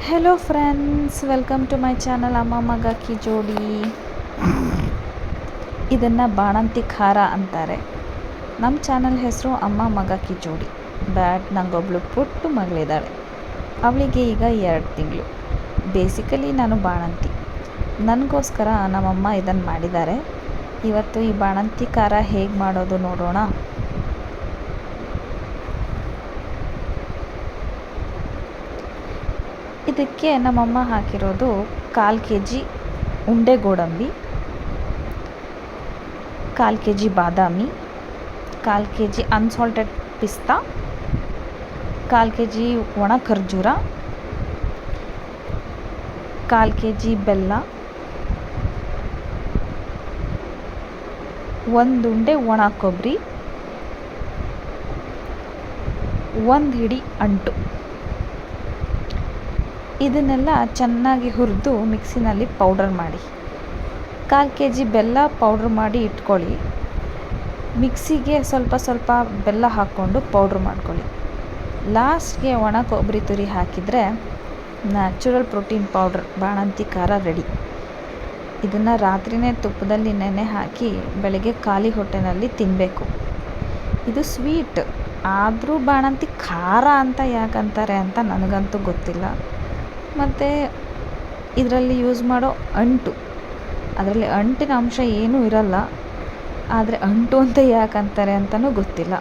Hello friends, welcome to my channel ಅಮ್ಮ ಮಗ ಕಿ ಜೋಡಿ. ಇದನ್ನು ಬಾಣಂತಿ ಖಾರ ಅಂತಾರೆ. ನಮ್ಮ ಚಾನಲ್ ಹೆಸರು ಅಮ್ಮ ಮಗ ಕಿ ಜೋಡಿ. ನನಗೊಬ್ಳು ಪುಟ್ಟು ಮಗಳಿದ್ದಾಳೆ. ಅವಳಿಗೆ ಈಗ 2 ತಿಂಗಳು. ಬೇಸಿಕಲಿ ನಾನು ಬಾಣಂತಿ. ನನಗೋಸ್ಕರ ನಮ್ಮಮ್ಮ ಇದನ್ನು ಮಾಡಿದ್ದಾರೆ. ಇವತ್ತು ಈ ಬಾಣಂತಿ ಖಾರ ಹೇಗೆ ಮಾಡೋದು ನೋಡೋಣ. ಇದಕ್ಕೆ ನಮ್ಮಮ್ಮ ಹಾಕಿರೋದು 1/4 kg ಉಂಡೆ ಗೋಡಂಬಿ, 1/4 kg ಬಾದಾಮಿ, 1/4 kg ಅನ್ಸಾಲ್ಟೆಡ್ ಪಿಸ್ತಾ, 1/4 kg ಒಣ ಖರ್ಜೂರ, 1/4 kg ಬೆಲ್ಲ, 1 ಉಂಡೆ ಒಣ ಕೊಬ್ಬರಿ, 1 ಹಿಡಿ ಅಂಟು. ಇದನ್ನೆಲ್ಲ ಚೆನ್ನಾಗಿ ಹುರಿದು ಮಿಕ್ಸಿನಲ್ಲಿ ಪೌಡರ್ ಮಾಡಿ. 1/4 kg ಬೆಲ್ಲ ಪೌಡ್ರ್ ಮಾಡಿ ಇಟ್ಕೊಳ್ಳಿ. ಮಿಕ್ಸಿಗೆ ಸ್ವಲ್ಪ ಬೆಲ್ಲ ಹಾಕ್ಕೊಂಡು ಪೌಡ್ರ್ ಮಾಡ್ಕೊಳ್ಳಿ. ಲಾಸ್ಟ್ಗೆ ಒಣ ಕೊಬ್ಬರಿ ತುರಿ ಹಾಕಿದರೆ ನ್ಯಾಚುರಲ್ ಪ್ರೋಟೀನ್ ಪೌಡ್ರ್ ಬಾಣಂತಿ ಖಾರ ರೆಡಿ. ಇದನ್ನು ರಾತ್ರಿಯೇ ತುಪ್ಪದಲ್ಲಿ ನೆನೆ ಹಾಕಿ ಬೆಳಗ್ಗೆ ಖಾಲಿ ಹೊಟ್ಟೆನಲ್ಲಿ ತಿನ್ನಬೇಕು. ಇದು ಸ್ವೀಟ್ ಆದರೂ ಬಾಣಂತಿ ಖಾರ ಅಂತ ಯಾಕಂತಾರೆ ಅಂತ ನನಗಂತೂ ಗೊತ್ತಿಲ್ಲ. ಮತ್ತು ಇದರಲ್ಲಿ ಯೂಸ್ ಮಾಡೋ ಅಂಟು, ಅದರಲ್ಲಿ ಅಂಟಿನ ಅಂಶ ಏನೂ ಇರಲ್ಲ, ಆದರೆ ಅಂಟು ಅಂತ ಯಾಕಂತಾರೆ ಅಂತಲೂ ಗೊತ್ತಿಲ್ಲ.